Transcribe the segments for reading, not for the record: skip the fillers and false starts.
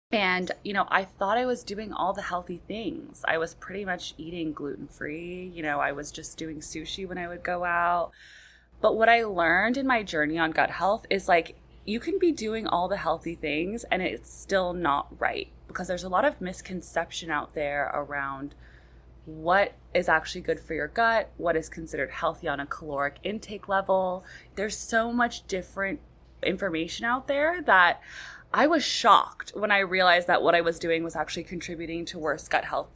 And, I thought I was doing all the healthy things. I was pretty much eating gluten free. I was just doing sushi when I would go out. But what I learned in my journey on gut health is like, you can be doing all the healthy things and it's still not right because there's a lot of misconception out there around what is actually good for your gut, what is considered healthy on a caloric intake level. There's so much different information out there that I was shocked when I realized that what I was doing was actually contributing to worse gut health.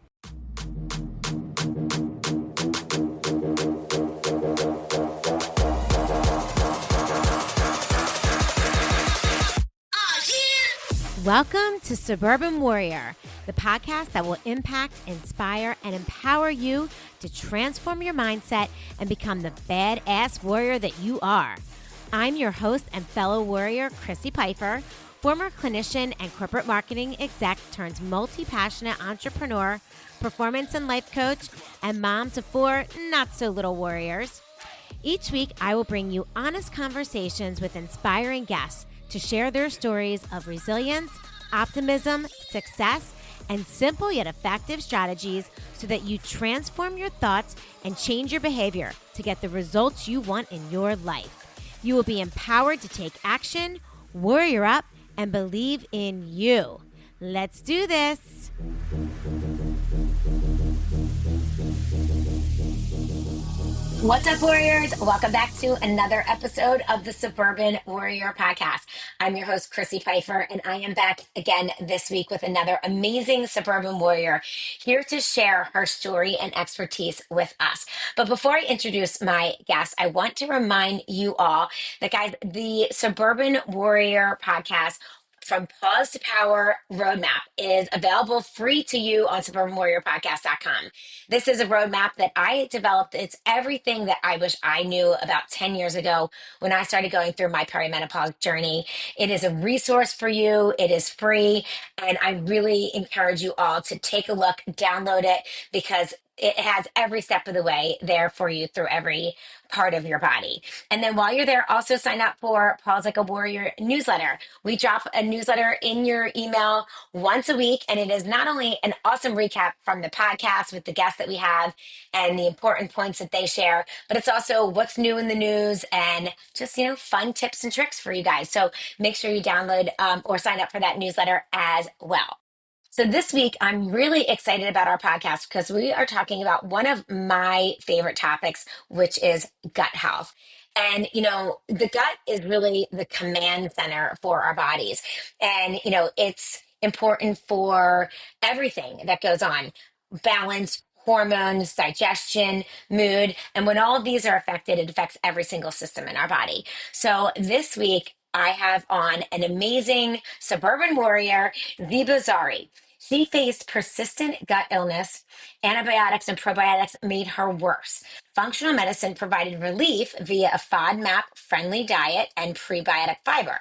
Welcome to Suburban Warrior, the podcast that will impact, inspire, and empower you to transform your mindset and become the badass warrior that you are. I'm your host and fellow warrior, Chrissy Pfeiffer, former clinician and corporate marketing exec turned multi-passionate entrepreneur, performance and life coach, and mom to 4 not-so-little warriors. Each week, I will bring you honest conversations with inspiring guests to share their stories of resilience, optimism, success, and simple yet effective strategies so that you transform your thoughts and change your behavior to get the results you want in your life. You will be empowered to take action, warrior up, and believe in you. Let's do this. What's up, warriors? Welcome back to another episode of the Suburban Warrior Podcast. I'm your host, Chrissy Pfeiffer, and I am back again this week with another amazing suburban warrior here to share her story and expertise with us. But before I introduce my guest, I want to remind you all that, guys, the Suburban Warrior Podcast from Pause to Power Roadmap is available free to you on suburbanwarriorpodcast.com. This is a roadmap that I developed. It's everything that I wish I knew about 10 years ago when I started going through my perimenopause journey. It is a resource for you. It is free. And I really encourage you all to take a look, download it, because it has every step of the way there for you through every part of your body. And then while you're there, also sign up for Pause Like a Warrior newsletter. We drop a newsletter in your email once a week, and it is not only an awesome recap from the podcast with the guests that we have and the important points that they share, but it's also what's new in the news and just, fun tips and tricks for you guys. So make sure you download or sign up for that newsletter as well. So this week, I'm really excited about our podcast because we are talking about one of my favorite topics, which is gut health. And, the gut is really the command center for our bodies. And, it's important for everything that goes on: balance, hormones, digestion, mood. And when all of these are affected, it affects every single system in our body. So this week, I have on an amazing suburban warrior, Xeba Zareie. She faced persistent gut illness. Antibiotics and probiotics made her worse. Functional medicine provided relief via a FODMAP-friendly diet and prebiotic fiber.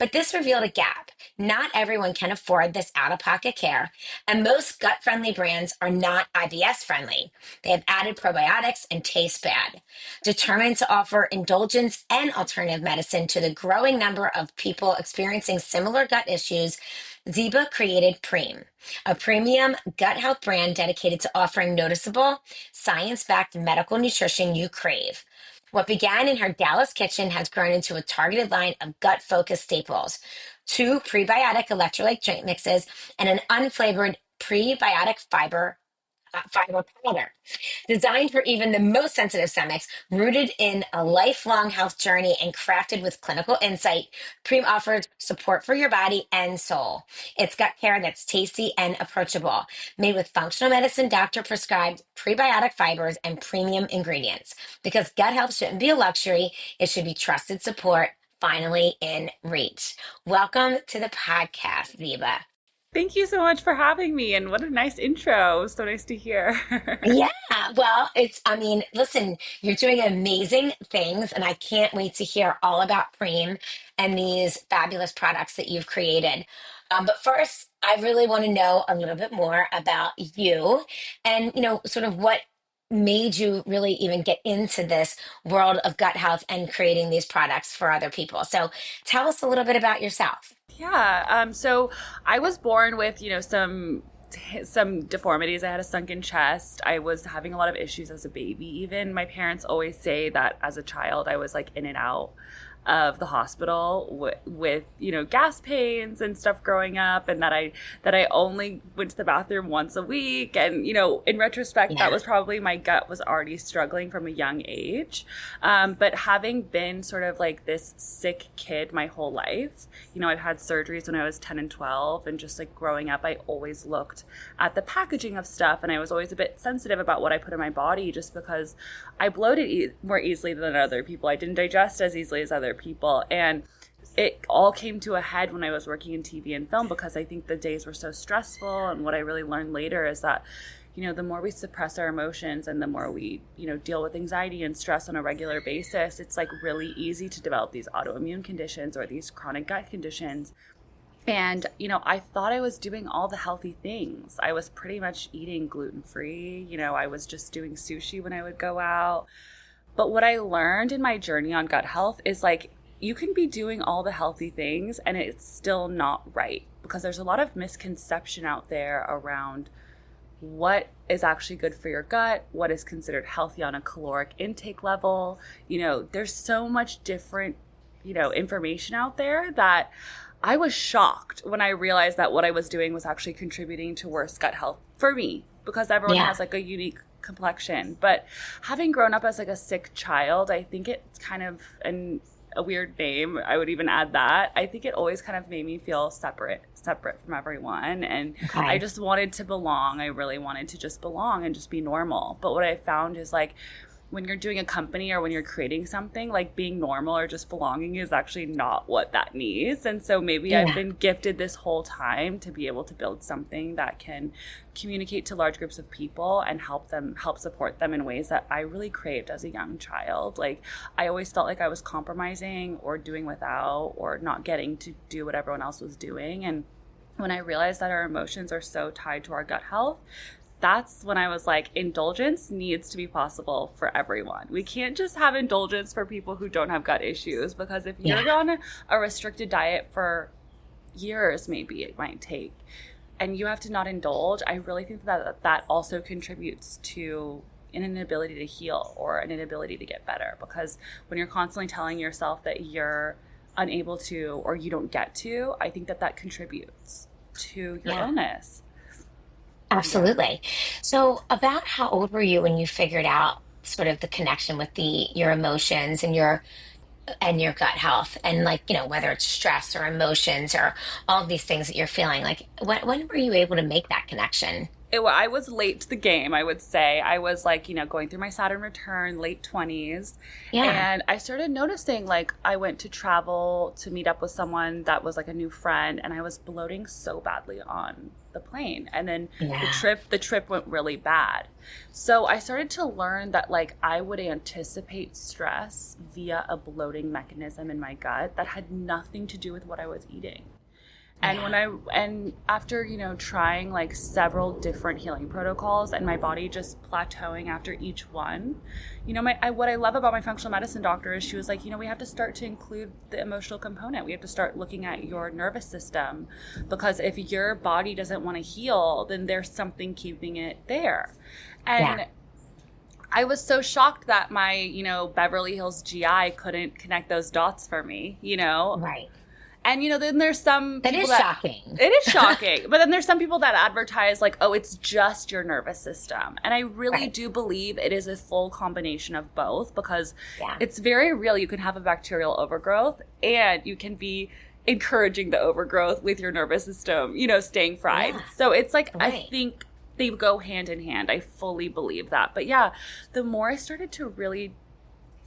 But this revealed a gap. Not everyone can afford this out-of-pocket care, and most gut-friendly brands are not IBS friendly. They have added probiotics and taste bad. Determined to offer indulgence and alternative medicine to the growing number of people experiencing similar gut issues, Xeba created Preme, a premium gut health brand dedicated to offering noticeable, science-backed medical nutrition you crave. What began in her Dallas kitchen has grown into a targeted line of gut-focused staples: 2 prebiotic electrolyte drink mixes and an unflavored prebiotic fiber powder. Designed for even the most sensitive stomachs, rooted in a lifelong health journey and crafted with clinical insight, Preme offers support for your body and soul. It's gut care that's tasty and approachable, made with functional medicine doctor prescribed prebiotic fibers and premium ingredients. Because gut health shouldn't be a luxury, it should be trusted support, finally in reach. Welcome to the podcast, Xeba. Thank you so much for having me. And what a nice intro. So nice to hear. Yeah, well, listen, you're doing amazing things, and I can't wait to hear all about Preme and these fabulous products that you've created. But first, I really want to know a little bit more about you and, sort of what made you really even get into this world of gut health and creating these products for other people? So tell us a little bit about yourself. Yeah. So I was born with, some deformities. I had a sunken chest. I was having a lot of issues as a baby. Even my parents always say that as a child, I was like in and out of the hospital with gas pains and stuff growing up, and that I only went to the bathroom once a week. And in retrospect, that Yeah. was probably my gut was already struggling from a young age. But having been sort of like this sick kid my whole life, I've had surgeries when I was 10 and 12, and just like growing up, I always looked at the packaging of stuff, and I was always a bit sensitive about what I put in my body, just because I bloated more easily than other people. I didn't digest as easily as other people. And it all came to a head when I was working in TV and film, because I think the days were so stressful. And what I really learned later is that, the more we suppress our emotions and the more we, deal with anxiety and stress on a regular basis, it's like really easy to develop these autoimmune conditions or these chronic gut conditions. And, I thought I was doing all the healthy things. I was pretty much eating gluten-free. I was just doing sushi when I would go out. But what I learned in my journey on gut health is like, you can be doing all the healthy things and it's still not right, because there's a lot of misconception out there around what is actually good for your gut, what is considered healthy on a caloric intake level. There's so much different, information out there that I was shocked when I realized that what I was doing was actually contributing to worse gut health for me, because everyone Yeah. has like a unique complexion. But having grown up as like a sick child, I think it's kind of a weird name. I would even add that. I think it always kind of made me feel separate from everyone. And I Okay. just wanted to belong. I really wanted to just belong and just be normal. But what I found is like, when you're doing a company or when you're creating something, like being normal or just belonging is actually not what that needs. And so maybe I've Yeah. been gifted this whole time to be able to build something that can communicate to large groups of people and help support them in ways that I really craved as a young child. Like, I always felt like I was compromising or doing without or not getting to do what everyone else was doing. And when I realized that our emotions are so tied to our gut health, that's when I was like, indulgence needs to be possible for everyone. We can't just have indulgence for people who don't have gut issues, because if Yeah. you're on a restricted diet for years, maybe it might take, and you have to not indulge, I really think that also contributes to an inability to heal or an inability to get better. Because when you're constantly telling yourself that you're unable to or you don't get to, I think that contributes to your Yeah. illness. Yeah. Absolutely. So, about how old were you when you figured out sort of the connection with the your emotions and your gut health, and like, whether it's stress or emotions or all of these things that you're feeling? Like, when were you able to make that connection? I was late to the game, I would say. I was like, going through my Saturn return, late 20s. Yeah. And I started noticing, like, I went to travel to meet up with someone that was like a new friend, and I was bloating so badly on the plane. And then Yeah. the trip went really bad. So I started to learn that like I would anticipate stress via a bloating mechanism in my gut that had nothing to do with what I was eating. And Yeah. and after, trying like several different healing protocols and my body just plateauing after each one, what I love about my functional medicine doctor is she was like, we have to start to include the emotional component. We have to start looking at your nervous system, because if your body doesn't want to heal, then there's something keeping it there. Yeah. And I was so shocked that my, Beverly Hills GI couldn't connect those dots for me. Right. And, then there's some That people is that shocking. it is shocking, but then there's some people that advertise like, oh, it's just your nervous system. And I really Right. do believe it is a full combination of both, because Yeah. it's very real. You can have a bacterial overgrowth and you can be encouraging the overgrowth with your nervous system, staying fried. Yeah. So it's like, I Right. think they go hand in hand. I fully believe that. But yeah, the more I started to really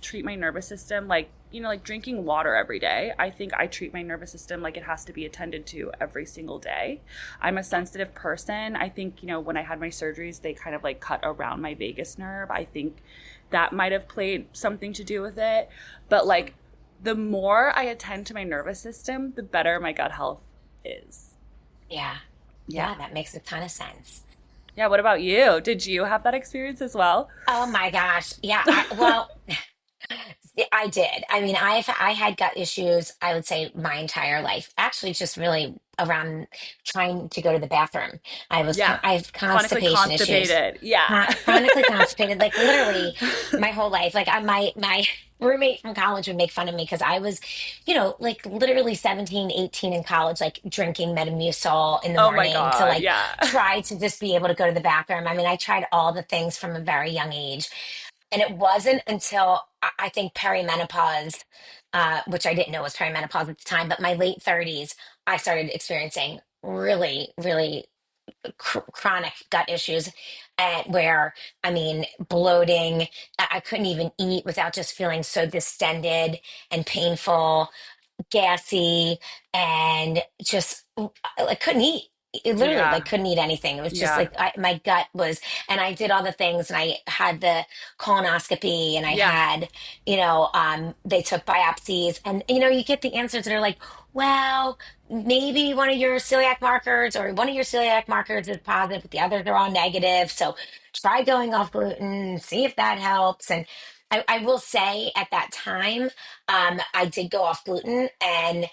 treat my nervous system like, like drinking water every day. I think I treat my nervous system like it has to be attended to every single day. I'm a sensitive person. I think, when I had my surgeries, they kind of like cut around my vagus nerve. I think that might have played something to do with it. But like, the more I attend to my nervous system, the better my gut health is. Yeah. Yeah, Yeah. that makes a ton of sense. Yeah, what about you? Did you have that experience as well? Oh my gosh. Yeah. Well, I did. I mean, I had gut issues, I would say my entire life. Actually, just really around trying to go to the bathroom. Yeah. I have Chronically constipation issues. constipated. Yeah. Chronically constipated, like literally my whole life. Like my roommate from college would make fun of me because I was, like literally 17, 18 in college, like drinking Metamucil in the Oh my morning to God. like Yeah. try to just be able to go to the bathroom. I mean, I tried all the things from a very young age. And it wasn't until I think perimenopause, which I didn't know was perimenopause at the time, but my late 30s, I started experiencing really, really chronic gut issues, and where, I mean, bloating. I couldn't even eat without just feeling so distended and painful, gassy, and just I couldn't eat. It literally like Yeah. couldn't eat anything. It was just Yeah. like my gut was, and I did all the things, and I had the colonoscopy, and I Yeah. had, they took biopsies, and you get the answers that are like, well, maybe one of your celiac markers or one of your celiac markers is positive, but the others are all negative. So try going off gluten, see if that helps. And I will say at that time, I did go off gluten, and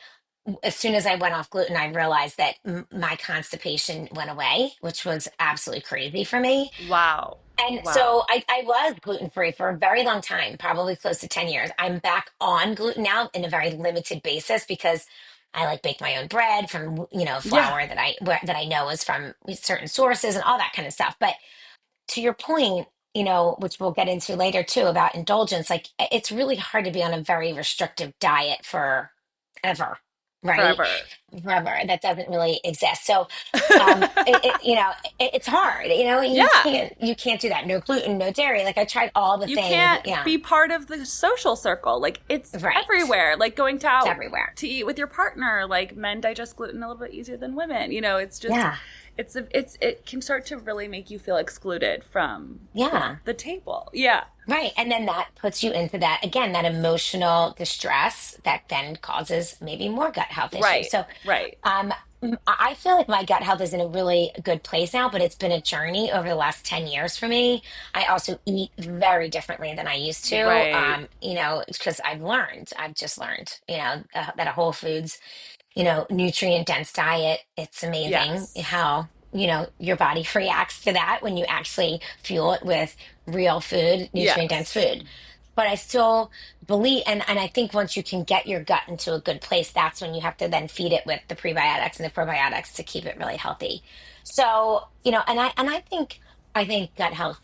as soon as I went off gluten, I realized that my constipation went away, which was absolutely crazy for me. Wow. And so Wow. I was gluten free for a very long time, probably close to 10 years. I'm back on gluten now in a very limited basis because I like bake my own bread from, Yeah. flour that I know is from certain sources and all that kind of stuff. But to your point, which we'll get into later too about indulgence, like it's really hard to be on a very restrictive diet for ever, right? Forever. Forever. That doesn't really exist. So, it's hard, you Yeah. can't do that. No gluten, no dairy. Like I tried all the You things. can't Yeah. be part of the social circle. Like it's Right. everywhere. Like going to It's out everywhere. to eat with your partner. Like men digest gluten a little bit easier than women. It's just Yeah. it can start to really make you feel excluded from Yeah. the table. Yeah. Right. And then that puts you into that, again, that emotional distress that then causes maybe more gut health issues. Right. So, Right. I feel like my gut health is in a really good place now, but it's been a journey over the last 10 years for me. I also eat very differently than I used to, Right. because I've just learned, that a whole foods, nutrient dense diet, it's amazing Yes. how, your body reacts to that when you actually fuel it with real food, nutrient dense Yes. food. But I still believe, and I think once you can get your gut into a good place, that's when you have to then feed it with the prebiotics and the probiotics to keep it really healthy. So, I think gut health,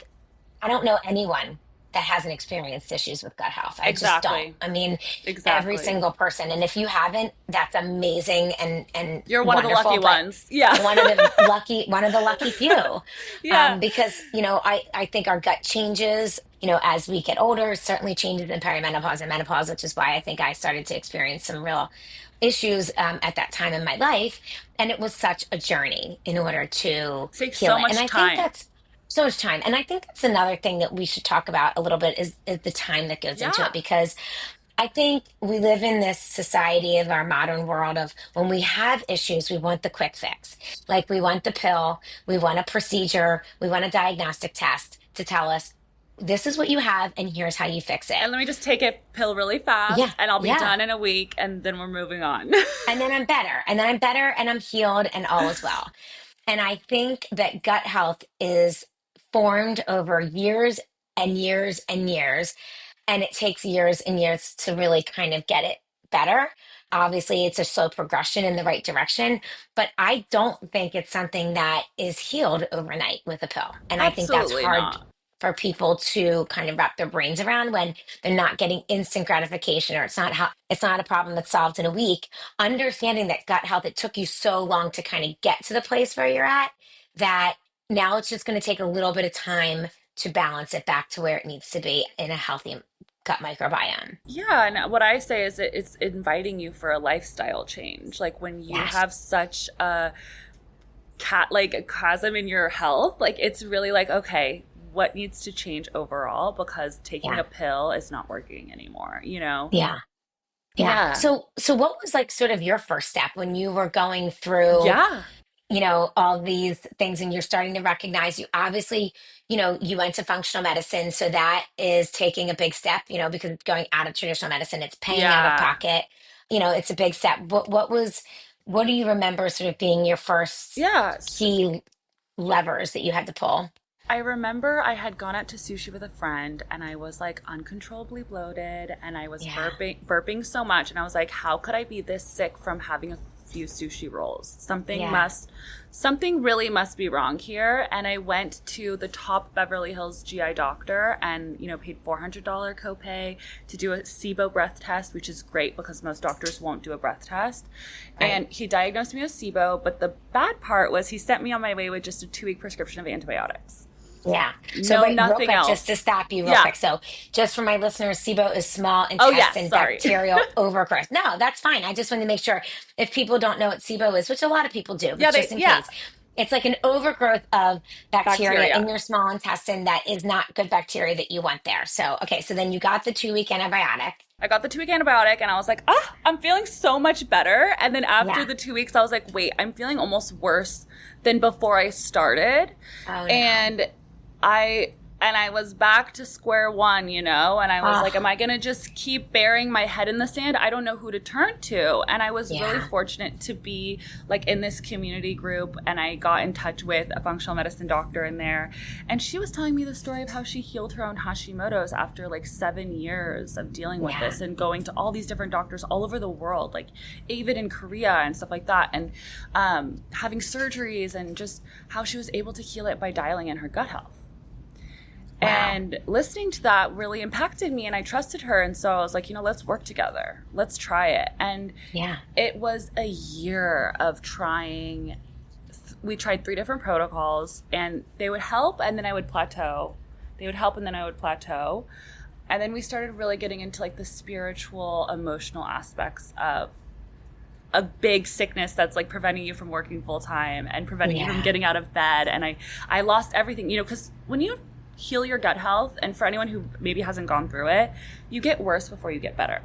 I don't know anyone that hasn't experienced issues with gut health. I just don't. Exactly. I mean, every Exactly. single person. And if you haven't, that's amazing and You're one of the lucky wonderful. But ones. Yeah. one of the lucky few. Yeah. Because, I think our gut changes, as we get older, certainly changes in perimenopause and menopause, which is why I think I started to experience some real issues at that time in my life. And it was such a journey in order to Takes heal so it. And much I think time. that's so much time. And I think that's another thing that we should talk about a little bit is the time that goes into it, Yeah. because I think we live in this society of our modern world of when we have issues, we want the quick fix. Like we want the pill, we want a procedure, we want a diagnostic test to tell us this is what you have and here's how you fix it. And let me just take a pill really Yeah, fast and I'll be yeah. done in a week and then we're moving on. And then I'm better, and then I'm better, and I'm healed, and all is well. And I think that gut health is formed over years and years and years, and it takes years and years to really kind of get it better. Obviously, it's a slow progression in the right direction, but I don't think it's something that is healed overnight with a pill. And I think that's Absolutely hard not. for people to kind of wrap their brains around when they're not getting instant gratification, or it's not a problem that's solved in a week. Understanding that gut health, it took you so long to kind of get to the place where you're at, that now it's just going to take a little bit of time to balance it back to where it needs to be in a healthy gut microbiome. Yeah, and what I say is that it's inviting you for a lifestyle change. Like when you Yes. have such a like a chasm in your health, like it's really like, okay, what needs to change overall because taking Yeah. a pill is not working anymore? Yeah. Yeah. Yeah. So what was like sort of your first step when you were going through, Yeah. all these things and you're starting to recognize you obviously, you went to functional medicine. So that is taking a big step, because going out of traditional medicine, it's paying out of Yeah. pocket. It's a big step. What do you remember sort of being your first Yes. key levers that you had to pull? I remember I had gone out to sushi with a friend and I was like uncontrollably bloated and I was Yeah. burping so much and I was like, how could I be this sick from having a few sushi rolls? Yeah. Something really must be wrong here. And I went to the top Beverly Hills GI doctor and, paid $400 copay to do a SIBO breath test, which is great because most doctors won't do a breath test. Right. And he diagnosed me with SIBO, but the bad part was he sent me on my way with just a 2-week prescription of antibiotics. Yeah. So No, wait, real nothing quick, else. just to stop you real Yeah. quick. So just for my listeners, SIBO is small Oh, yes. intestine Sorry. bacterial overgrowth. No, that's fine. I just want to make sure if people don't know what SIBO is, which a lot of people do, but just in Yeah. case, it's like an overgrowth of bacteria in Bacteria. your small intestine that is not good bacteria that you want there. So, okay. So then you got the 2-week antibiotic. I got the 2-week antibiotic and I was like, I'm feeling so much better. And then after Yeah. the 2 weeks, I was like, wait, I'm feeling almost worse than before I started. Oh, no. And I was back to square one, and I was like, am I going to just keep burying my head in the sand? I don't know who to turn to. And I was really fortunate to be like in this community group and I got in touch with a functional medicine doctor in there. And she was telling me the story of how she healed her own Hashimoto's after like 7 years of dealing with this and going to all these different doctors all over the world, like even in Korea and stuff like that. And having surgeries and just how she was able to heal it by dialing in her gut health. Wow. And listening to that really impacted me and I trusted her. And so I was like, let's work together. Let's try it. And it was a year of trying. We tried 3 different protocols and they would help and then I would plateau. They would help and then I would plateau. And then we started really getting into like the spiritual, emotional aspects of a big sickness that's like preventing you from working full time and preventing you from getting out of bed. And I lost everything, because when you heal your gut health, and for anyone who maybe hasn't gone through it, you get worse before you get better.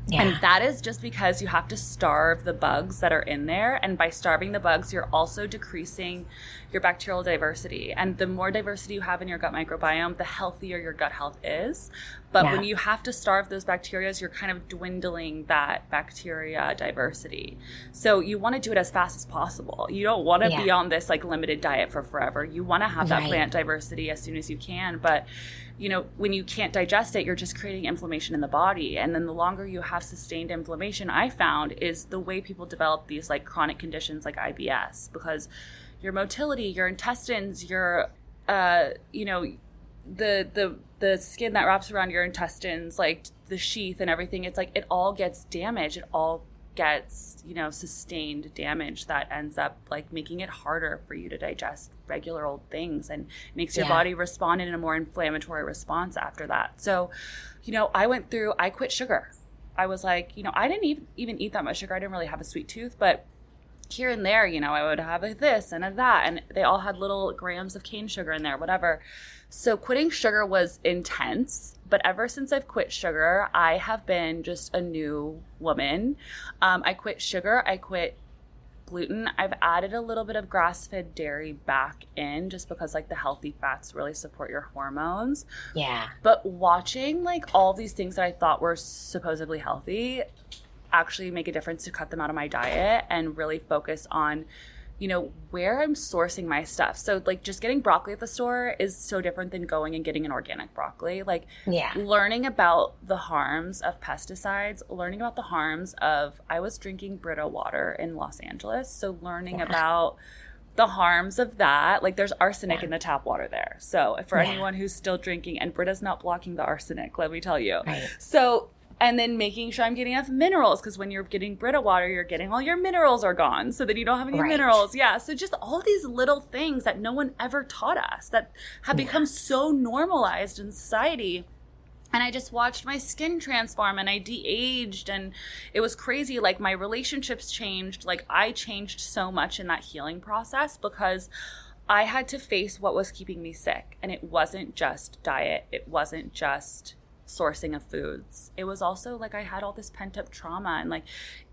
Yeah. And that is just because you have to starve the bugs that are in there. And by starving the bugs, you're also decreasing your bacterial diversity. And the more diversity you have in your gut microbiome, the healthier your gut health is. But when you have to starve those bacteria, you're kind of dwindling that bacteria diversity. So you want to do it as fast as possible. You don't want to be on this like limited diet for forever. You want to have that plant diversity as soon as you can. But when you can't digest it, you're just creating inflammation in the body. And then the longer you have sustained inflammation, I found, is the way people develop these like chronic conditions like IBS, because your motility, your intestines, your, the skin that wraps around your intestines, like the sheath and everything, it's like it all gets damaged. It all gets, sustained damage that ends up like making it harder for you to digest regular old things and makes your body respond in a more inflammatory response after that. So, I quit sugar. I was like, I didn't even eat that much sugar. I didn't really have a sweet tooth, but here and there, I would have a this and a that, and they all had little grams of cane sugar in there, whatever. So quitting sugar was intense, but ever since I've quit sugar, I have been just a new woman. I quit sugar. I quit gluten. I've added a little bit of grass-fed dairy back in just because like the healthy fats really support your hormones. Yeah. But watching like all these things that I thought were supposedly healthy actually make a difference to cut them out of my diet and really focus on where I'm sourcing my stuff. So like just getting broccoli at the store is so different than going and getting an organic broccoli. Like learning about the harms of pesticides, learning about the harms of, I was drinking Brita water in Los Angeles. So learning about the harms of that, like there's arsenic in the tap water there. So for anyone who's still drinking, and Brita's not blocking the arsenic, let me tell you. Right. So, and then making sure I'm getting enough minerals, because when you're getting Brita water, you're getting all your minerals are gone, so that you don't have any minerals. Yeah, so just all these little things that no one ever taught us that have become so normalized in society. And I just watched my skin transform and I de-aged and it was crazy. Like my relationships changed. Like I changed so much in that healing process because I had to face what was keeping me sick. And it wasn't just diet. It wasn't just sourcing of foods. It was also like I had all this pent up trauma, and like,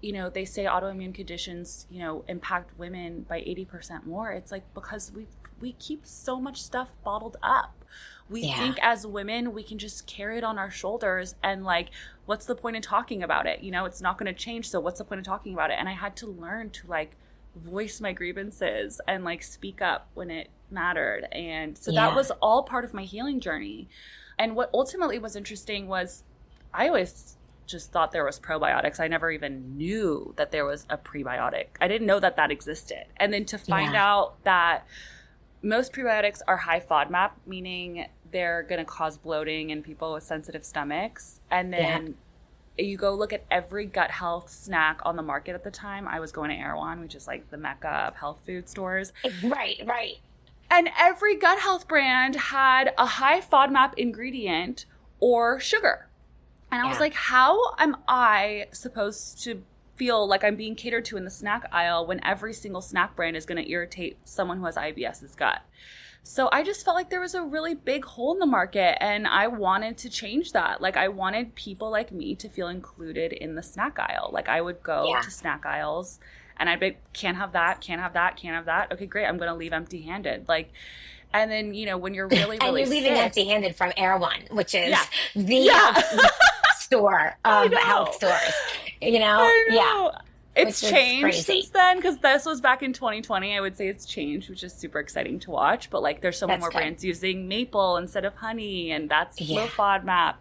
you know, they say autoimmune conditions, you know, impact women by 80% more. It's like because we keep so much stuff bottled up. We think as women we can just carry it on our shoulders, and like, what's the point in talking about it? You know, it's not going to change, so what's the point of talking about it? And I had to learn to like voice my grievances and like speak up when it mattered. And so that was all part of my healing journey. And what ultimately was interesting was I always just thought there was probiotics. I never even knew that there was a prebiotic. I didn't know that that existed. And then to find out that most prebiotics are high FODMAP, meaning they're going to cause bloating in people with sensitive stomachs. And then you go look at every gut health snack on the market at the time. I was going to Erewhon, which is like the mecca of health food stores. Right. And every gut health brand had a high FODMAP ingredient or sugar. And I was like, how am I supposed to feel like I'm being catered to in the snack aisle when every single snack brand is going to irritate someone who has IBS's gut? So I just felt like there was a really big hole in the market, and I wanted to change that. Like, I wanted people like me to feel included in the snack aisle. Like, I would go to snack aisles and I'd be, can't have that, can't have that, can't have that. Okay, great. I'm going to leave empty-handed. Like, and then, you know, when you're really, and really you're leaving sick, empty-handed from Erewhon, which is the health store of health stores. You know? I know. It's changed crazy since then, because this was back in 2020. I would say it's changed, which is super exciting to watch. But like, there's so many more brands using maple instead of honey, and that's low FODMAP.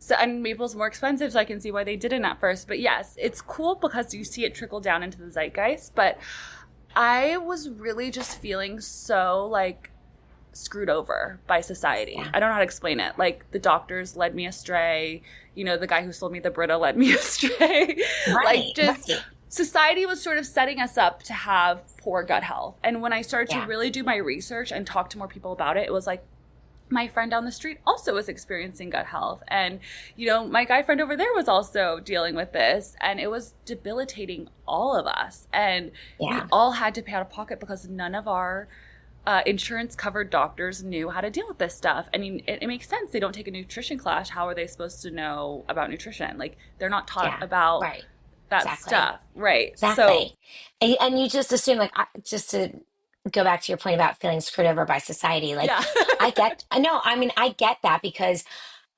So, and maple's more expensive, so I can see why they didn't at first. But yes, it's cool because you see it trickle down into the zeitgeist. But I was really just feeling so like screwed over by society. I don't know how to explain it. Like, the doctors led me astray. You know, the guy who sold me the Brita led me astray. Like, just society was sort of setting us up to have poor gut health. And when I started to really do my research and talk to more people about it, it was like, my friend down the street also was experiencing gut health. And, you know, my guy friend over there was also dealing with this. And it was debilitating all of us. And we all had to pay out of pocket because none of our insurance covered doctors knew how to deal with this stuff. I mean, it makes sense. They don't take a nutrition class. How are they supposed to know about nutrition? Like, they're not taught about that stuff. Right. Exactly. So, and you just assume, like, just to go back to your point about feeling screwed over by society, like, I get that, because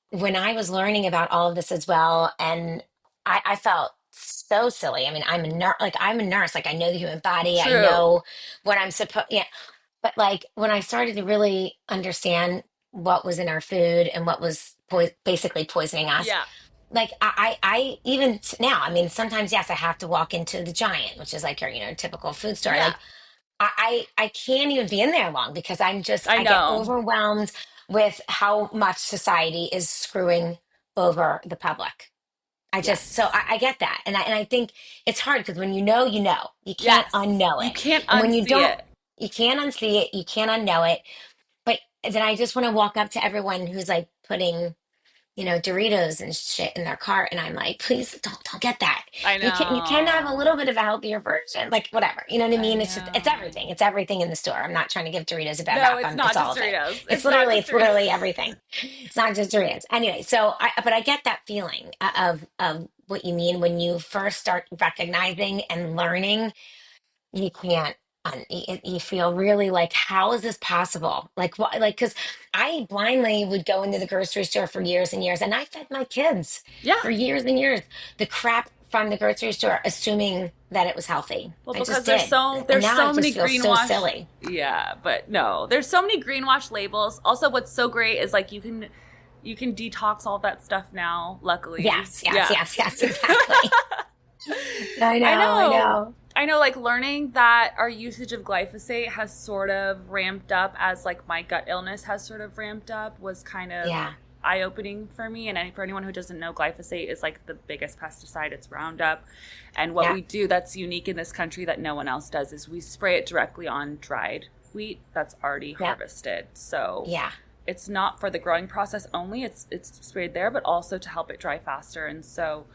when I was learning about all of this as well, and I felt so silly. I mean, I'm a nurse. Like, I know the human body. I know what I'm supposed, but like, when I started to really understand what was in our food and what was basically poisoning us, like, I even now, I mean, sometimes, yes, I have to walk into the Giant, which is like your, typical food store. Like, I can't even be in there long, because I get overwhelmed with how much society is screwing over the public. So I get that. And I think it's hard, because when you know, you can't unknow it. You can't and when you don't, it. You can't unsee it. You can't unknow it. But then I just want to walk up to everyone who's like putting, Doritos and shit in their cart, and I'm like, please don't get that. I know. You can have a little bit of a healthier version, like, whatever. You know what I mean? It's everything. It's everything in the store. I'm not trying to give Doritos a bad rap. It's not just Doritos. It's literally everything. It's not just Doritos. Anyway, but I get that feeling of what you mean when you first start recognizing and learning. You can't. You feel really like, how is this possible? Like, what? Like, because I blindly would go into the grocery store for years and years, and I fed my kids for years and years the crap from the grocery store, assuming that it was healthy. Well, because there's so many greenwash. So silly. Yeah, but no, there's so many greenwash labels. Also, what's so great is like you can detox all that stuff now. Luckily, yes, exactly. I know. I know, like, learning that our usage of glyphosate has sort of ramped up as, like, my gut illness has sort of ramped up was kind of eye-opening for me. And for anyone who doesn't know, glyphosate is, like, the biggest pesticide. It's Roundup. And what we do that's unique in this country that no one else does is we spray it directly on dried wheat that's already harvested. So it's not for the growing process only. It's sprayed there, but also to help it dry faster. And so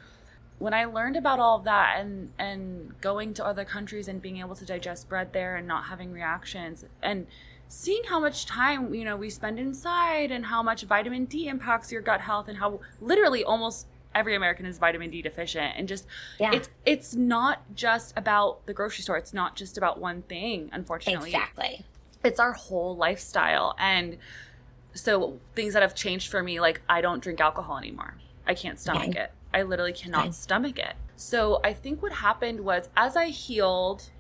when I learned about all of that and going to other countries and being able to digest bread there and not having reactions and seeing how much time, we spend inside and how much vitamin D impacts your gut health and how literally almost every American is vitamin D deficient, and just Yeah, it's not just about the grocery store. It's not just about one thing, unfortunately. exactly. It's our whole lifestyle. And so things that have changed for me, like I don't drink alcohol anymore. I can't stomach Okay. it. I literally Okay. cannot stomach it. So I think what happened was, as I healed,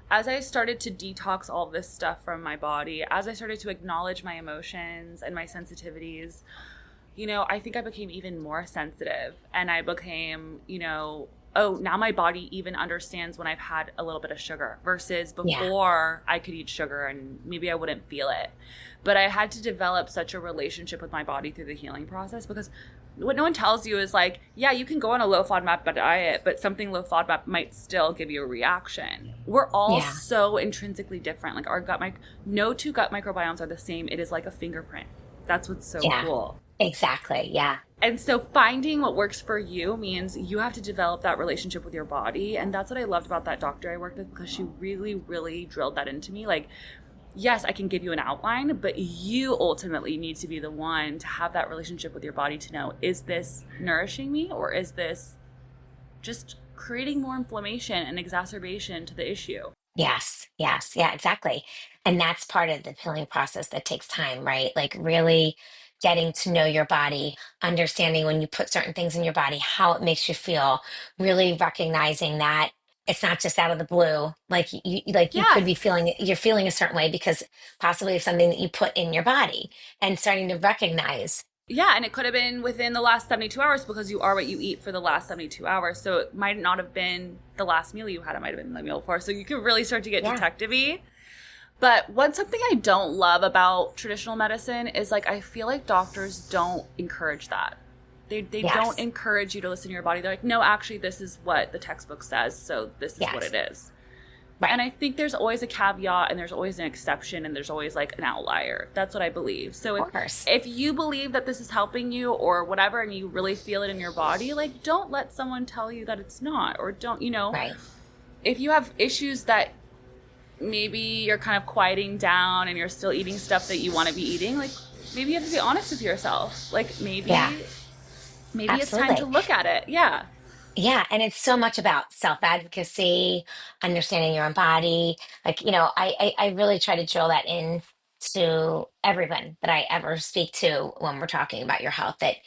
as I started to detox all of this stuff from my body, as I started to acknowledge my emotions and my sensitivities, I think I became even more sensitive, and I became, oh, now my body even understands when I've had a little bit of sugar, versus Yeah. before I could eat sugar and maybe I wouldn't feel it. But I had to develop such a relationship with my body through the healing process, because what no one tells you is like, yeah, you can go on a low FODMAP diet, but something low FODMAP might still give you a reaction. We're all Yeah. so intrinsically different. Like our no two gut microbiomes are the same. It is like a fingerprint. That's what's so Yeah. cool. Exactly. Yeah. And so finding what works for you means you have to develop that relationship with your body. And that's what I loved about that doctor I worked with, because she really, really drilled that into me. Like, yes, I can give you an outline, but you ultimately need to be the one to have that relationship with your body to know, is this nourishing me, or is this just creating more inflammation and exacerbation to the issue? Yes, yes, yeah, exactly. And that's part of the healing process that takes time, right? Like really getting to know your body, understanding when you put certain things in your body, how it makes you feel, really recognizing that it's not just out of the blue. Like you could Yeah. be feeling you're feeling a certain way because possibly of something that you put in your body, and starting to recognize. Yeah, and it could have been within the last 72 hours, because you are what you eat for the last 72 hours. So it might not have been the last meal you had, it might have been the meal before. So you can really start to get Yeah, detective-y. But something I don't love about traditional medicine is, like, I feel like doctors don't encourage that. They don't yes, encourage you to listen to your body. They're like, no, actually, this is what the textbook says, so this is what yes, it is. right, And I think there's always a caveat, and there's always an exception, and there's always like an outlier. That's what I believe. So of course. if you believe that this is helping you or whatever, and you really feel it in your body, like, don't let someone tell you that it's not. Or don't, Right. if you have issues that maybe you're kind of quieting down and you're still eating stuff that you want to be eating, like, maybe you have to be honest with yourself. Like, Yeah, maybe it's time to absolutely. look at it. Yeah. Yeah, and it's so much about self-advocacy, understanding your own body. Like, I really try to drill that in to everyone that I ever speak to when we're talking about your health, that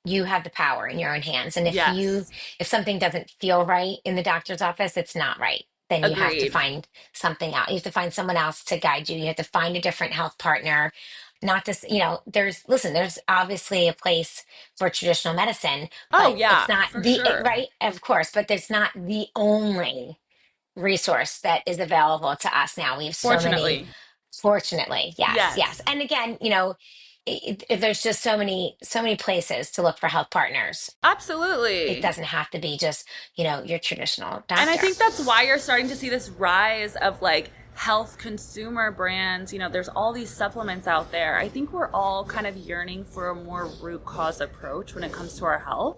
you have the power in your own hands. And Yes. if something doesn't feel right in the doctor's office, it's not right. Then you have to Agreed. find something out. You have to find someone else to guide you. You have to find a different health partner. Not this, there's obviously a place for traditional medicine, Oh but it's yeah, not for sure. right, of course, but it's not the only resource that is available to us now. We have so many, Fortunately. fortunately. Yes, yes. Yes. And again, there's just so many places to look for health partners. It Absolutely. doesn't have to be just, your traditional And I doctor. think that's why you're starting to see this rise of, like, health consumer brands. There's all these supplements out there. I think we're all kind of yearning for a more root cause approach when it comes to our health.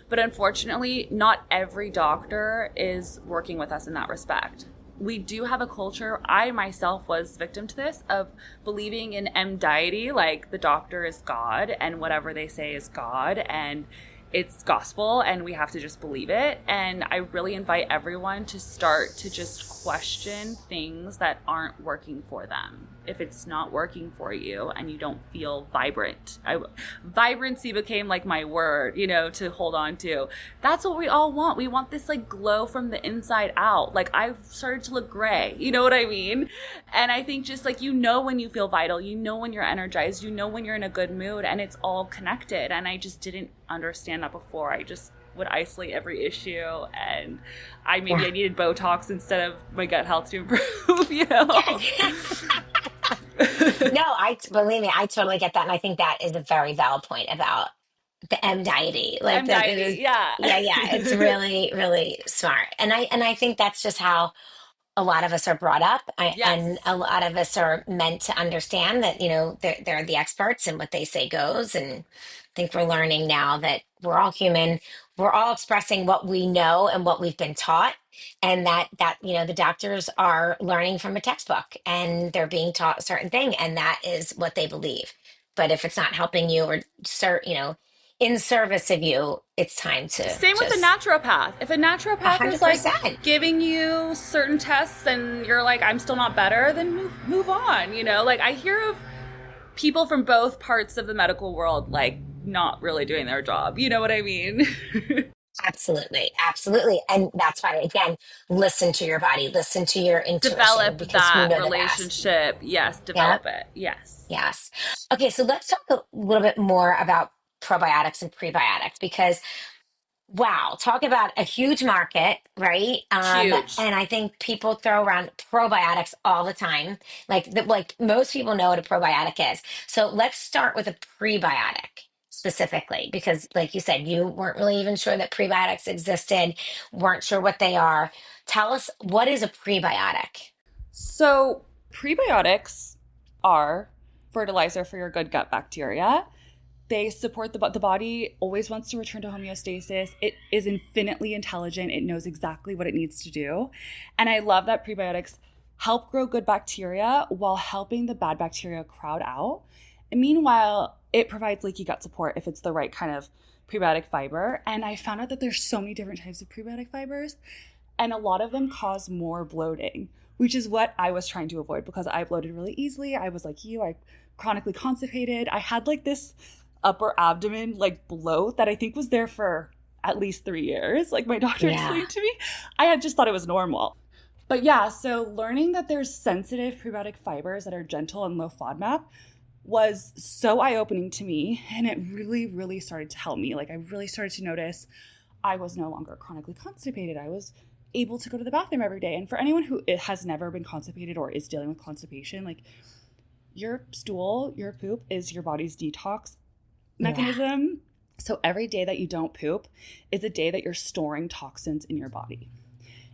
But unfortunately, not every doctor is working with us in that respect. We do have a culture, I myself was victim to this, of believing in M deity, like the doctor is God and whatever they say is God, and it's gospel and we have to just believe it. And I really invite everyone to start to just question things that aren't working for them. If it's not working for you and you don't feel vibrant, vibrancy became like my word, to hold on to. That's what we all want. We want this, like, glow from the inside out. Like, I've started to look gray. You know what I mean? And I think just like, when you feel vital, when you're energized, when you're in a good mood, and it's all connected. And I just didn't understand that before. I just would isolate every issue, and maybe Yeah. I needed Botox instead of my gut health to improve. No, I believe me, I totally get that. And I think that is a very valid point about the M deity. Like M that it is, deity, yeah. yeah, yeah. It's really, really smart. And I think that's just how a lot of us are brought up. And Yes. a lot of us are meant to understand that, they're the experts and what they say goes. And I think we're learning now that we're all human. We're all expressing what we know and what we've been taught. and that the doctors are learning from a textbook and they're being taught a certain thing, and that is what they believe. But if it's not helping you or in service of you, it's time to Same with a just naturopath. If a a naturopath is hundred like percent. giving you certain tests and you're like, I'm still not better, then move on. Like I hear of people from both parts of the medical world like not really doing their job. You know what I mean? Absolutely, absolutely. And that's why, again, listen to your body, listen to your intuition, Develop because you that know the best. relationship. Yes, Yeah. develop it. Yes. Yes. Okay, so let's talk a little bit more about probiotics and prebiotics because wow, talk about a huge market, right? Huge. And I think people throw around probiotics all the time. Like most people know what a probiotic is. So let's start with a prebiotic specifically, because like you said, you weren't really even sure that prebiotics existed, weren't sure what they are. Tell us, what is a prebiotic? So, prebiotics are fertilizer for your good gut bacteria. They support the body always wants to return to homeostasis. It is infinitely intelligent. It knows exactly what it needs to do. And I love that prebiotics help grow good bacteria while helping the bad bacteria crowd out. And meanwhile, it provides leaky gut support if it's the right kind of prebiotic fiber. And I found out that there's so many different types of prebiotic fibers, and a lot of them cause more bloating, which is what I was trying to avoid because I bloated really easily. I was like you, I chronically constipated. I had like this upper abdomen like bloat that I think was there for at least 3 years. Like my doctor Yeah. explained to me. I had just thought it was normal. But yeah, so learning that there's sensitive prebiotic fibers that are gentle and low FODMAP was so eye-opening to me, and it really, really started to help me. Like I really started to notice I was no longer chronically constipated. I was able to go to the bathroom every day. And for anyone who has never been constipated or is dealing with constipation, like your stool, your poop is your body's detox mechanism. Yeah. So every day that you don't poop is a day that you're storing toxins in your body.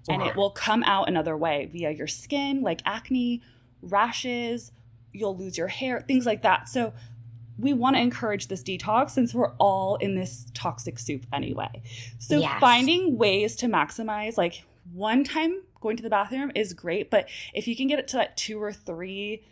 Yeah. And it will come out another way via your skin, like acne, rashes, you'll lose your hair, things like that. So we want to encourage this detox since we're all in this toxic soup anyway. So yes, finding ways to maximize, like one time going to the bathroom is great, but if you can get it to that 2 or 3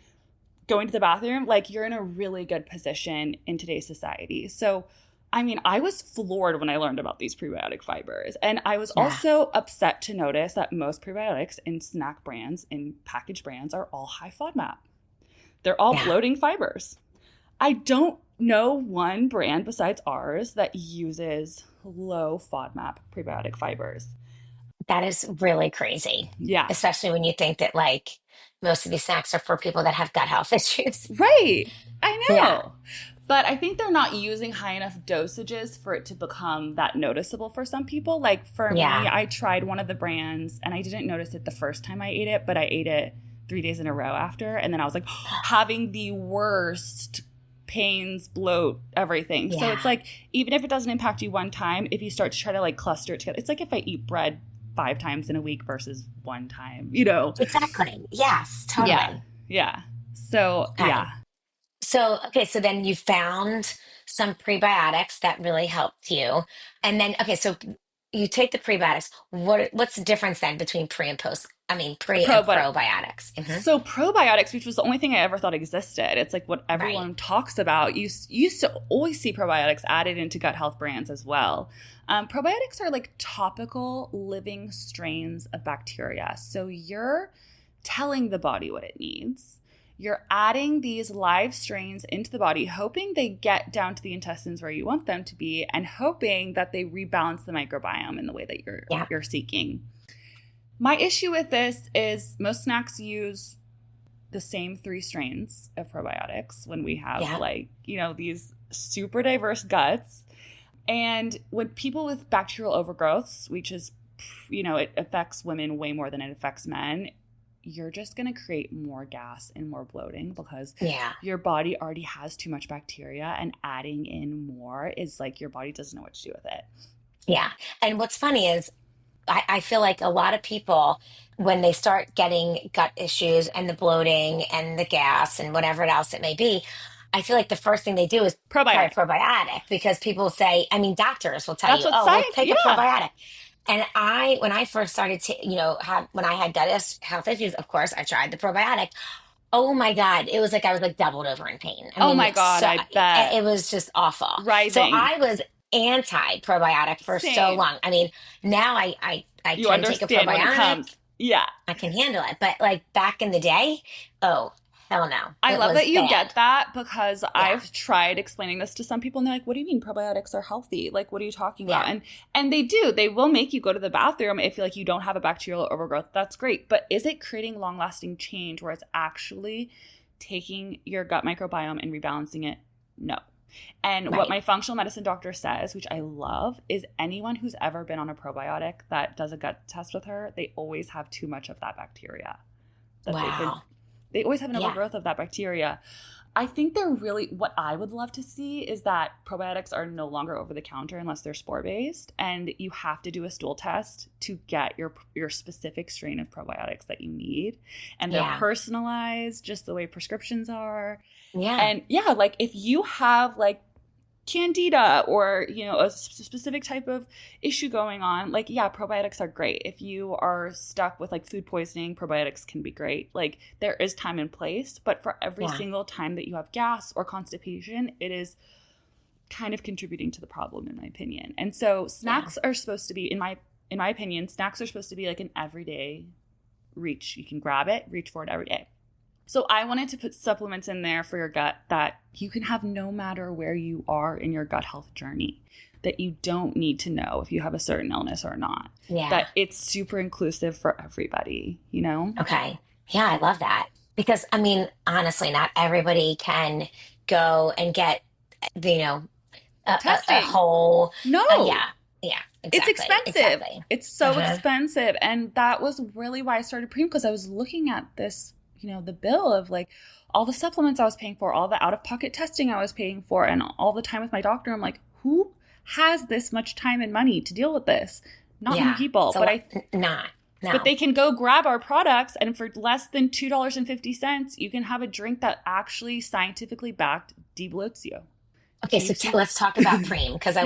going to the bathroom, like you're in a really good position in today's society. So, I mean, I was floored when I learned about these prebiotic fibers. And I was also upset to notice that most prebiotics in snack brands, in packaged brands, are all high FODMAP. They're all bloating fibers. I don't know one brand besides ours that uses low FODMAP prebiotic fibers. That is really crazy. Yeah. Especially when you think that like most of these snacks are for people that have gut health issues. Right. I know. Yeah. But I think they're not using high enough dosages for it to become that noticeable for some people. Like for me, I tried one of the brands and I didn't notice it the first time I ate it, but I ate it 3 days in a row after. And then I was like having the worst pains, bloat, everything. Yeah. So it's like, even if it doesn't impact you one time, if you start to try to like cluster it together, it's like if I eat bread 5 times in a week versus 1 time, you know? Exactly. Yes, totally. Yeah. Yeah. So, okay. Yeah. So, okay. So then you found some prebiotics that really helped you. And then, okay. So you take the prebiotics. What's the difference then between pre and post? I mean, pre and probiotics. Mm-hmm. So probiotics, which was the only thing I ever thought existed. It's like what everyone talks about. You used to always see probiotics added into gut health brands as well. Probiotics are like topical living strains of bacteria. So you're telling the body what it needs. You're adding these live strains into the body, hoping they get down to the intestines where you want them to be, and hoping that they rebalance the microbiome in the way that you're seeking. My issue with this is most snacks use the same 3 strains of probiotics when we have like, you know, these super diverse guts. And when people with bacterial overgrowths, which is, you know, it affects women way more than it affects men, you're just going to create more gas and more bloating because your body already has too much bacteria, and adding in more is like your body doesn't know what to do with it. Yeah. And what's funny is I feel like a lot of people, when they start getting gut issues and the bloating and the gas and whatever else it may be, I feel like the first thing they do is try a probiotic, because people say, I mean, doctors will tell you, oh, well, take a probiotic. And when I first started to, when I had health issues, of course, I tried the probiotic. Oh my God. It was like I was like doubled over in pain. I Oh mean, my God, I bet. it was just awful. So Writhing. I was anti probiotic for so Same. long. I mean, now I You can take a understand when it probiotic, comes. Yeah. I can handle it. But like back in the day, oh, hell no. I It love was that you bad. get that because Yeah. I've tried explaining this to some people and they're like, "What do you mean probiotics are healthy? Like, what are you talking about?" Yeah. And they do. They will make you go to the bathroom if like you don't have a bacterial overgrowth. That's great. But is it creating long-lasting change where it's actually taking your gut microbiome and rebalancing it? No. And what Right. my functional medicine doctor says, which I love, is anyone who's ever been on a probiotic that does a gut test with her, they always have too much of that bacteria that Wow. they always have an Yeah. overgrowth of that bacteria. I think they're really, what I would love to see is that probiotics are no longer over the counter unless they're spore based, and you have to do a stool test to get your specific strain of probiotics that you need, and they're Yeah. personalized just the way prescriptions are. Yeah. And yeah, like if you have like candida or a specific type of issue going on, like yeah, probiotics are great. If you are stuck with like food poisoning, probiotics can be great. Like there is time and place, but for every Yeah. single time that you have gas or constipation, it is kind of contributing to the problem in my opinion. And so Yeah. snacks are supposed to be, in my opinion, snacks are supposed to be like an everyday reach. You can grab it, reach for it every day. So I wanted to put supplements in there for your gut that you can have no matter where you are in your gut health journey, that you don't need to know if you have a certain illness or not, Yeah. that it's super inclusive for everybody, you know? Okay. Yeah, I love that. Because I mean, honestly, not everybody can go and get, you know, a Testing. whole, No, yeah, yeah, it's exactly, expensive. exactly. It's so Uh-huh. expensive. And that was really why I started Preme, because I was looking at this, the bill of like all the supplements I was paying for, all the out of pocket testing I was paying for, and all the time with my doctor. I'm like, who has this much time and money to deal with this? Not many Yeah. people, So not, but no. they can go grab our products, and for less than $2.50, you can have a drink that actually scientifically backed debloats you. Okay, so Keeps you. let's talk about Preme because Yeah. I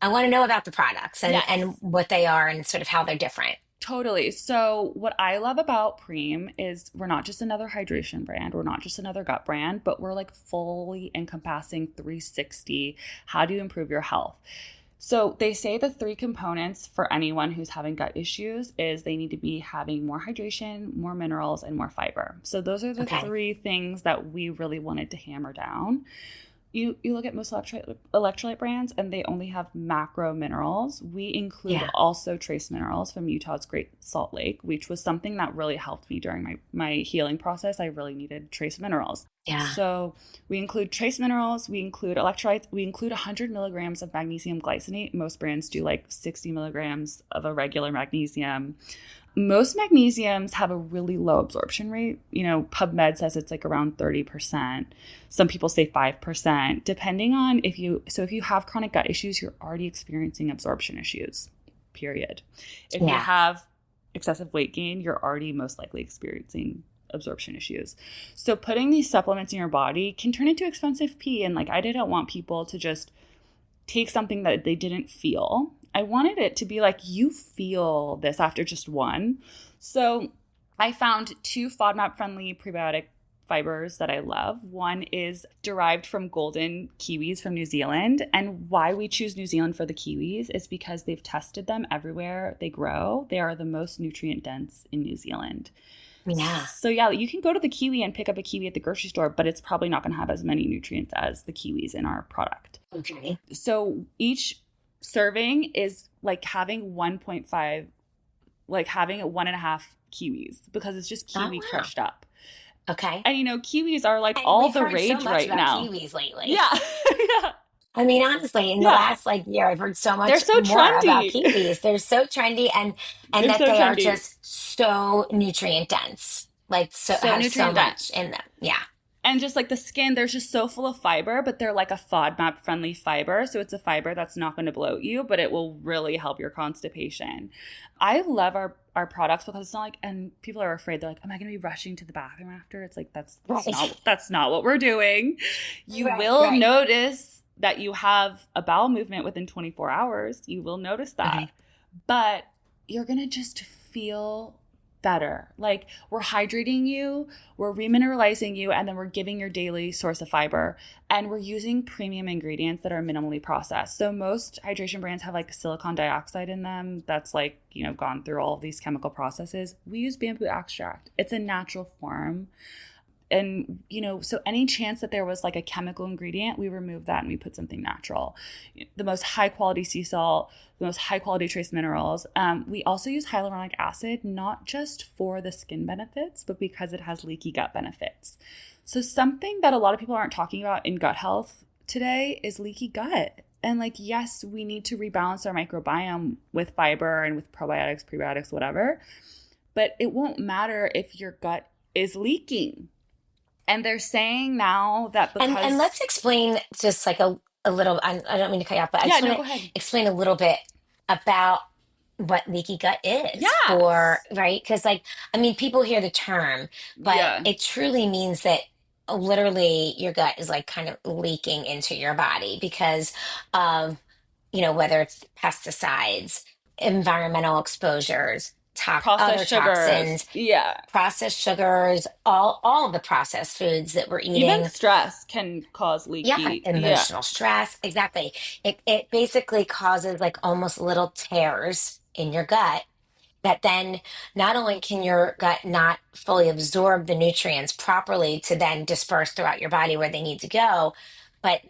want to know about the products and Yes. what they are and sort of how they're different. Totally. So, what I love about Preme is we're not just another hydration brand, we're not just another gut brand, but we're like fully encompassing 360. How do you improve your health? So, they say the three components for anyone who's having gut issues is they need to be having more hydration, more minerals, and more fiber. So, those are the Okay. three things that we really wanted to hammer down. You look at most electrolyte brands and they only have macro minerals. We include Yeah. also trace minerals from Utah's Great Salt Lake, which was something that really helped me during my healing process. I really needed trace minerals. Yeah. So we include trace minerals, we include electrolytes, we include 100 milligrams of magnesium glycinate. Most brands do like 60 milligrams of a regular magnesium. Most magnesiums have a really low absorption rate. PubMed says it's like around 30%. Some people say 5%, depending on if you have chronic gut issues, you're already experiencing absorption issues, period. If you Yeah. have excessive weight gain, you're already most likely experiencing absorption issues. So putting these supplements in your body can turn into expensive pee. And like, I didn't want people to just take something that they didn't feel. I wanted it to be like, you feel this after just one. So I found two FODMAP-friendly prebiotic fibers that I love. One is derived from golden kiwis from New Zealand. And why we choose New Zealand for the kiwis is because they've tested them everywhere they grow. They are the most nutrient dense in New Zealand. Yeah. So yeah, you can go to the kiwi and pick up a kiwi at the grocery store, but it's probably not going to have as many nutrients as the kiwis in our product. Okay. So each serving is like having 1.5, like having 1.5 kiwis, because it's just Oh, kiwi wow. crushed up. Okay. And kiwis are like And all we've the heard so rage much right about now. kiwis lately. Yeah. Yeah. I mean, honestly, in the Yeah. last like year, I've heard so They're much so more about trendy. kiwis. They're so trendy and They're that so they are trendy. just so nutrient dense. Like so So have so nutrient much dense. in them. Yeah. And just like the skin, they're just so full of fiber, but they're like a FODMAP friendly fiber. So it's a fiber that's not going to bloat you, but it will really help your constipation. I love our products because it's not like, and people are afraid, they're like, am I going to be rushing to the bathroom after? It's like, that's Right. not what we're doing. You Right. will Right. notice that you have a bowel movement within 24 hours. You will notice that. Okay. but you're going to just feel better. Like, we're hydrating you, we're remineralizing you, and then we're giving your daily source of fiber. And we're using premium ingredients that are minimally processed. So most hydration brands have like silicon dioxide in them that's like, gone through all of these chemical processes. We use bamboo extract. It's a natural form. And, so any chance that there was like a chemical ingredient, we remove that and we put something natural. The most high quality sea salt, the most high quality trace minerals. We also use hyaluronic acid, not just for the skin benefits, but because it has leaky gut benefits. So something that a lot of people aren't talking about in gut health today is leaky gut. And like, yes, we need to rebalance our microbiome with fiber and with probiotics, prebiotics, whatever. But it won't matter if your gut is leaking. And they're saying now that because... And let's explain just like a little, I don't mean to cut you off, but I just want to explain a little bit about what leaky gut is for, right? Because people hear the term, but it truly means that literally your gut is like kind of leaking into your body because of, whether it's pesticides, environmental exposures, other toxins, processed sugars, all the processed foods that we're eating. Even stress can cause leaky. Emotional stress, exactly. It basically causes like almost little tears in your gut that then not only can your gut not fully absorb the nutrients properly to then disperse throughout your body where they need to go, but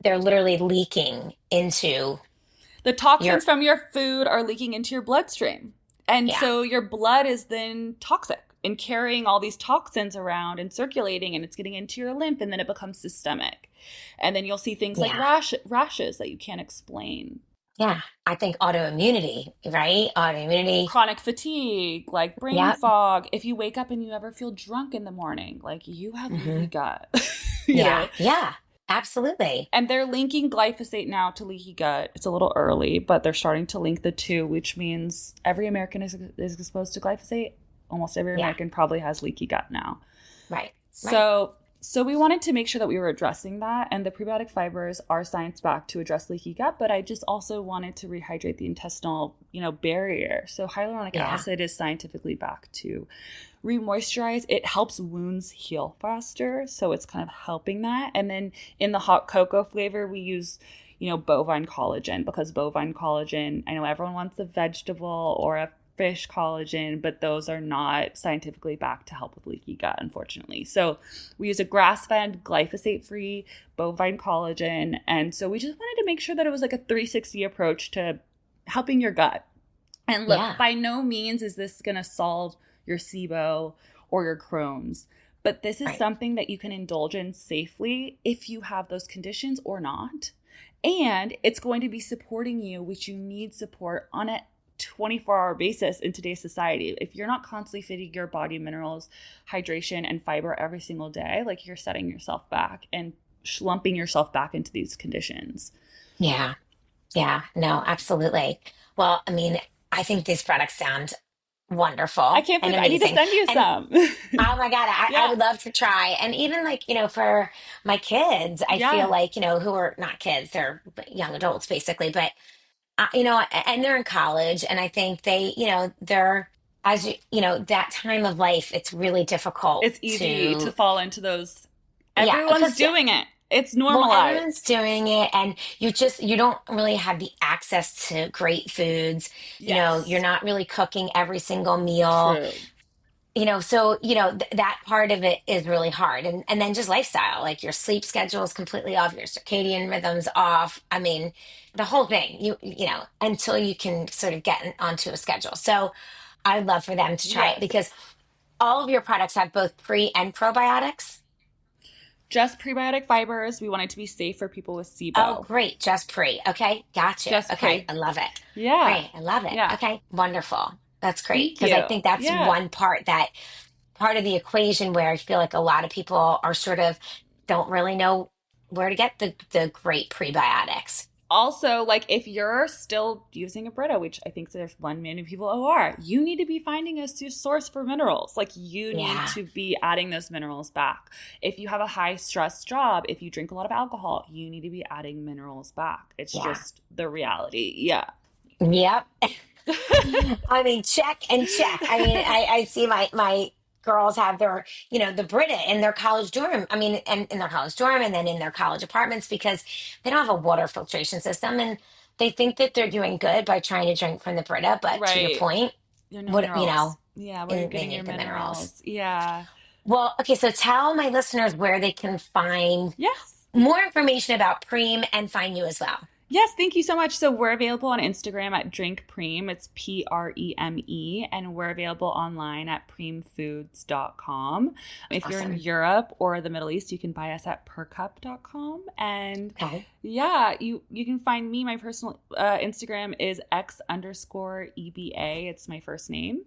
they're literally leaking into the toxins from your food are leaking into your bloodstream. And so your blood is then toxic and carrying all these toxins around and circulating, and it's getting into your lymph, and then it becomes systemic. And then you'll see things like rashes that you can't explain. Yeah, I think autoimmunity, right? Autoimmunity. Chronic fatigue, like brain fog. If you wake up and you ever feel drunk in the morning, like you have leaky gut. you know? Yeah. Absolutely. And they're linking glyphosate now to leaky gut. It's a little early, but they're starting to link the two, which means every American is exposed to glyphosate. Almost every American probably has leaky gut now. Right. So we wanted to make sure that we were addressing that. And the prebiotic fibers are science-backed to address leaky gut, but I just also wanted to rehydrate the intestinal, barrier. So hyaluronic acid is scientifically backed to re-moisturize. It helps wounds heal faster, so it's kind of helping that. And then in the hot cocoa flavor, we use bovine collagen, because bovine collagen, I know everyone wants a vegetable or a fish collagen, but those are not scientifically backed to help with leaky gut, unfortunately. So we use a grass-fed, glyphosate-free bovine collagen, and so we just wanted to make sure that it was like a 360 approach to helping your gut. And look, by no means is this going to solve your SIBO or your Crohn's. But this is something that you can indulge in safely if you have those conditions or not. And it's going to be supporting you, which you need support on a 24-hour basis in today's society. If you're not constantly feeding your body minerals, hydration, and fiber every single day, like you're setting yourself back and slumping yourself back into these conditions. Yeah. No, absolutely. Well, I think these products sound wonderful. I can't believe I need to send you some. Oh my God, I would love to try. And even for my kids, I feel like, who are not kids, they're young adults basically, but, and they're in college. And I think they, they're, as that time of life, it's really difficult. It's easy to fall into those. Everyone's doing it. It's normalized. Well, everyone's doing it, and you don't really have the access to great foods. Yes. You're not really cooking every single meal. True. So that part of it is really hard, and then just lifestyle, like your sleep schedule is completely off, your circadian rhythm's off. The whole thing. Until you can sort of get onto a schedule. So I'd love for them to try it, because all of your products have both pre and probiotics. Just prebiotic fibers. We want it to be safe for people with SIBO. Oh, great. Just pre. Okay. Gotcha. Just okay. pre. I love it. Yeah. Great. I love it. Yeah. Okay. Wonderful. That's great. Thank Because you. I think that's one part of the equation where I feel like a lot of people are sort of don't really know where to get the great prebiotics. Also, like if you're still using a Brita, which I think there's 1 million people who are, you need to be finding a source for minerals. Like you need to be adding those minerals back. If you have a high stress job, if you drink a lot of alcohol, you need to be adding minerals back. It's just the reality. Yeah. Yep. I mean, check and check. I mean, I see my girls have their, the Brita in their college dorm. I mean, and in their college dorm and then in their college apartments because they don't have a water filtration system and they think that they're doing good by trying to drink from the Brita. But to your Right. point, There are no what, minerals. Yeah, where you're they getting your need the minerals. minerals. Yeah. Well, okay, so tell my listeners where they can find Yes. more information about Preme and find you as well. Yes, thank you so much. So we're available on Instagram at Drink Preme. It's Preme. And we're available online at premefoods.com. If you're in Awesome. Europe or the Middle East, you can buy us at percup.com. And Okay. yeah, you can find me. My personal Instagram is X_EBA. It's my first name.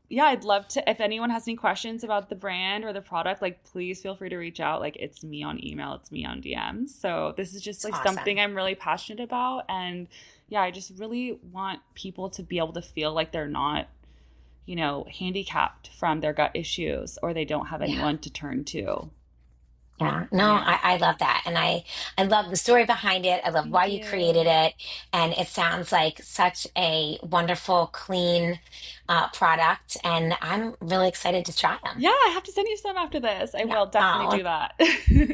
Yeah, I'd love to, if anyone has any questions about the brand or the product, like please feel free to reach out. Like it's me on email, it's me on DMs. So this is just It's like awesome. something I'm really passionate about. And yeah, I just really want people to be able to feel like they're not, handicapped from their gut issues or they don't have Yeah. anyone to turn to. Yeah, no, Yeah. I love that. And I love the story behind it. I love why Thank you created you. it. And it sounds like such a wonderful, clean product. And I'm really excited to try them. Yeah, I have to send you some after this. I Yeah. will definitely Oh, do that.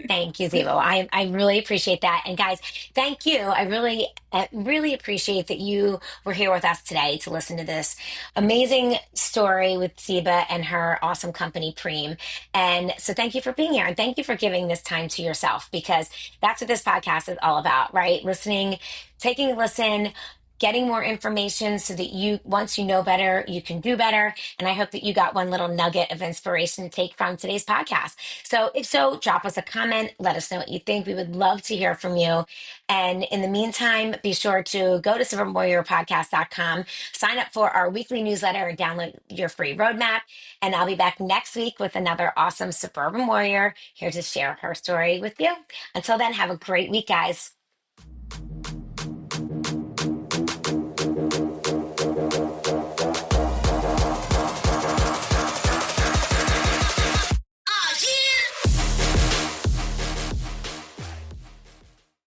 thank you, Zebo. I really appreciate that. And guys, thank you. I really appreciate that you were here with us today to listen to this amazing story with Zeba and her awesome company, Preme. And so thank you for being here and thank you for giving this time to yourself because that's what this podcast is all about, right? Listening, taking a listen, getting more information so that once you know better, you can do better. And I hope that you got one little nugget of inspiration to take from today's podcast. So if so, drop us a comment. Let us know what you think. We would love to hear from you. And in the meantime, be sure to go to suburbanwarriorpodcast.com, sign up for our weekly newsletter, and download your free roadmap. And I'll be back next week with another awesome suburban warrior here to share her story with you. Until then, have a great week, guys.